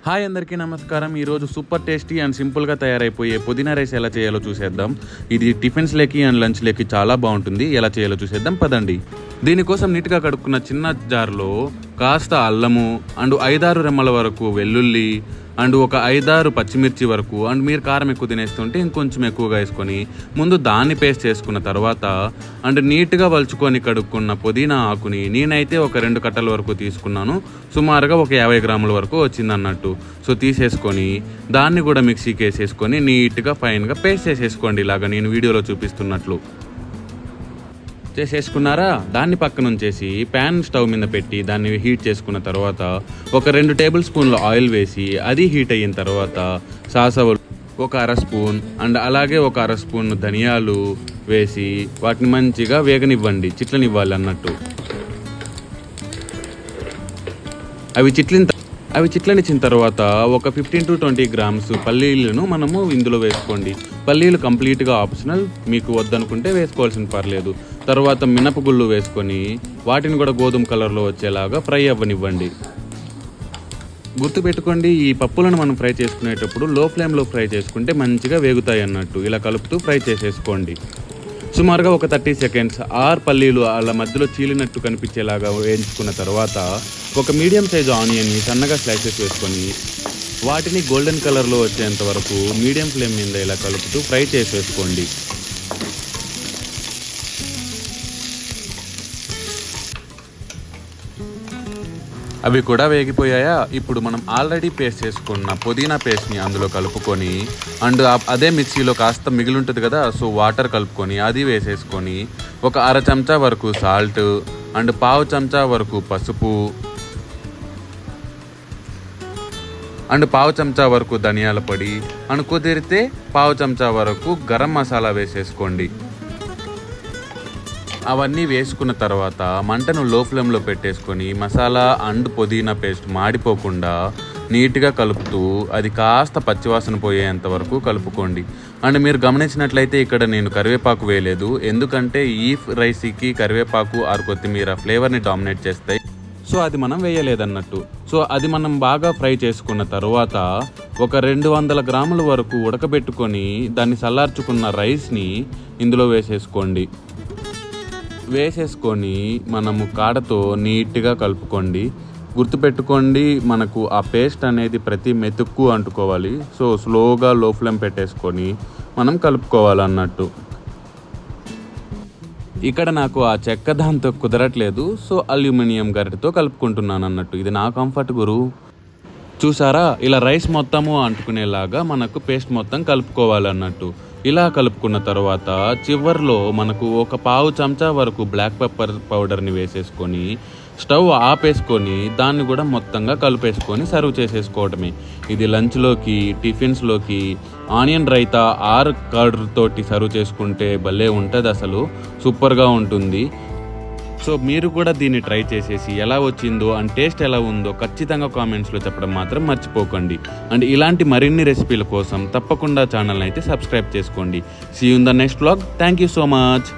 Hi అందరికీ నమస్కారం. ఈరోజు సూపర్ టేస్టీ అండ్ సింపుల్గా తయారైపోయే పుదీనా రైస్ ఎలా చేయాలో చూసేద్దాం. ఇది టిఫిన్స్లోకి అండ్ లంచ్లోకి చాలా బాగుంటుంది. ఎలా చేయాలో చూసేద్దాం పదండి. దీనికోసం నీట్గా కడుక్కున్న చిన్న జార్లో కాస్త అల్లము అండ్ 5-6 రెమ్మల వరకు వెల్లుల్లి అండ్ ఒక 5-6 పచ్చిమిర్చి వరకు అండ్ మీరు కారం ఎక్కువ తినేస్తుంటే ఇంకొంచెం ఎక్కువగా వేసుకొని ముందు దాన్ని పేస్ట్ చేసుకున్న తర్వాత అండ్ నీట్గా వలుచుకొని కడుక్కున్న పుదీనా ఆకుని నేనైతే ఒక 2 కట్టల వరకు తీసుకున్నాను. సుమారుగా ఒక 50 గ్రాముల వరకు వచ్చిందన్నట్టు. సో తీసేసుకొని దాన్ని కూడా మిక్సీకి వేసేసుకొని నీట్గా ఫైన్గా పేస్ట్ చేసేసుకోండి. ఇలాగా నేను వీడియోలో చూపిస్తున్నట్లు చేసేసుకున్నారా. దాన్ని పక్కన ఉంచేసి ప్యాన్ స్టవ్ మీద పెట్టి దాన్ని హీట్ చేసుకున్న తర్వాత ఒక 2 టేబుల్ స్పూన్ల ఆయిల్ వేసి అది హీట్ అయిన తర్వాత సాసవలు ఒక 1/2 స్పూన్ అండ్ అలాగే ఒక 1/2 స్పూన్ ధనియాలు వేసి వాటిని మంచిగా వేగనివ్వండి, చిట్లనివ్వాలి అన్నట్టు. అవి చిట్లనిచ్చిన తర్వాత ఒక 15 to 20 గ్రామ్స్ పల్లీలను మనము ఇందులో వేసుకోండి. పల్లీలు కంప్లీట్గా ఆప్షనల్, మీకు వద్దనుకుంటే వేసుకోవాల్సిన పర్లేదు. తర్వాత మినపగుళ్ళు వేసుకొని వాటిని కూడా గోధుమ కలర్లో వచ్చేలాగా ఫ్రై అవ్వనివ్వండి. గుర్తుపెట్టుకోండి, ఈ పప్పులను మనం ఫ్రై చేసుకునేటప్పుడు లో ఫ్లేమ్లో ఫ్రై చేసుకుంటే మంచిగా వేగుతాయి అన్నట్టు. ఇలా కలుపుతూ ఫ్రై చేసేసుకోండి. సుమారుగా ఒక 30 సెకండ్స్ పల్లీలు అలా మధ్యలో చీలినట్టు కనిపించేలాగా వేయించుకున్న తర్వాత ఒక మీడియం సైజు ఆనియన్ని సన్నగా స్లైసెస్ వేసుకొని వాటిని గోల్డెన్ కలర్లో వచ్చేంత వరకు మీడియం ఫ్లేమ్ మీద ఇలా కలుపుతూ ఫ్రై చేసేసుకోండి. అవి కూడా వేగిపోయాయా. ఇప్పుడు మనం ఆల్రెడీ పేస్ట్ చేసుకున్న పుదీనా పేస్ట్ని అందులో కలుపుకొని అండ్ అదే మిక్సీలో కాస్త మిగిలి ఉంటుంది కదా, సో వాటర్ కలుపుకొని అది వేసేసుకొని ఒక 1/2 చెంచా వరకు సాల్ట్ అండ్ 1/2 చెంచా వరకు పసుపు అండ్ 1/2 చెంచా వరకు ధనియాల పొడి అండ్ కుదిరితే 1/2 చెంచా వరకు గరం మసాలా వేసేసుకోండి. అవన్నీ వేసుకున్న తర్వాత మంటను లో ఫ్లేమ్లో పెట్టేసుకొని మసాలా అండ్ పుదీనా పేస్ట్ మాడిపోకుండా నీట్గా కలుపుతూ అది కాస్త పచ్చివాసన పోయేంత వరకు కలుపుకోండి. అండ్ మీరు గమనించినట్లయితే ఇక్కడ నేను కరివేపాకు వేయలేదు, ఎందుకంటే ఈ రైస్కి కరివేపాకు ఆర్ కొత్తిమీర ఫ్లేవర్ని డామినేట్ చేస్తాయి. సో అది మనం వేయలేదన్నట్టు. సో అది మనం బాగా ఫ్రై చేసుకున్న తర్వాత ఒక 200 గ్రాముల వరకు ఉడకబెట్టుకొని దాన్ని చల్లార్చుకున్న రైస్ని ఇందులో వేసేసుకొని మనము కాడతో నీట్గా కలుపుకోండి. గుర్తుపెట్టుకోండి, మనకు ఆ పేస్ట్ అనేది ప్రతి మెతుక్కు అంటుకోవాలి. సో స్లోగా లో ఫ్లేమ్ పెట్టేసుకొని మనం కలుపుకోవాలన్నట్టు. ఇక్కడ నాకు ఆ చెక్క దాంతో కుదరట్లేదు, సో అల్యూమినియం గరిటెతో కలుపుకుంటున్నాను అన్నట్టు. ఇది నా కంఫర్ట్ గురు. చూసారా, ఇలా రైస్ మొత్తము అంటుకునేలాగా మనకు పేస్ట్ మొత్తం కలుపుకోవాలన్నట్టు. ఇలా కలుపుకున్న తర్వాత చివర్లో మనకు ఒక 1/2 చెంచా వరకు బ్లాక్ పెప్పర్ పౌడర్ని వేసేసుకొని స్టవ్ ఆపేసుకొని దాన్ని కూడా మొత్తంగా కలిపేసుకొని సర్వ్ చేసేసుకోవటమే. ఇది లంచ్లోకి, టిఫిన్స్లోకి, ఆనియన్ రైతా ఆర్ కర్డ్ తోటి సర్వ్ చేసుకుంటే భలే ఉంటుంది, అసలు సూపర్గా ఉంటుంది. సో మీరు కూడా దీన్ని ట్రై చేసేసి ఎలా వచ్చిందో అండ్ టేస్ట్ ఎలా ఉందో ఖచ్చితంగా కామెంట్స్లో చెప్పడం మాత్రం మర్చిపోకండి. అండ్ ఇలాంటి మరిన్ని రెసిపీల కోసం తప్పకుండా ఛానల్ని అయితే సబ్స్క్రైబ్ చేసుకోండి. See you in the next vlog. Thank you so much.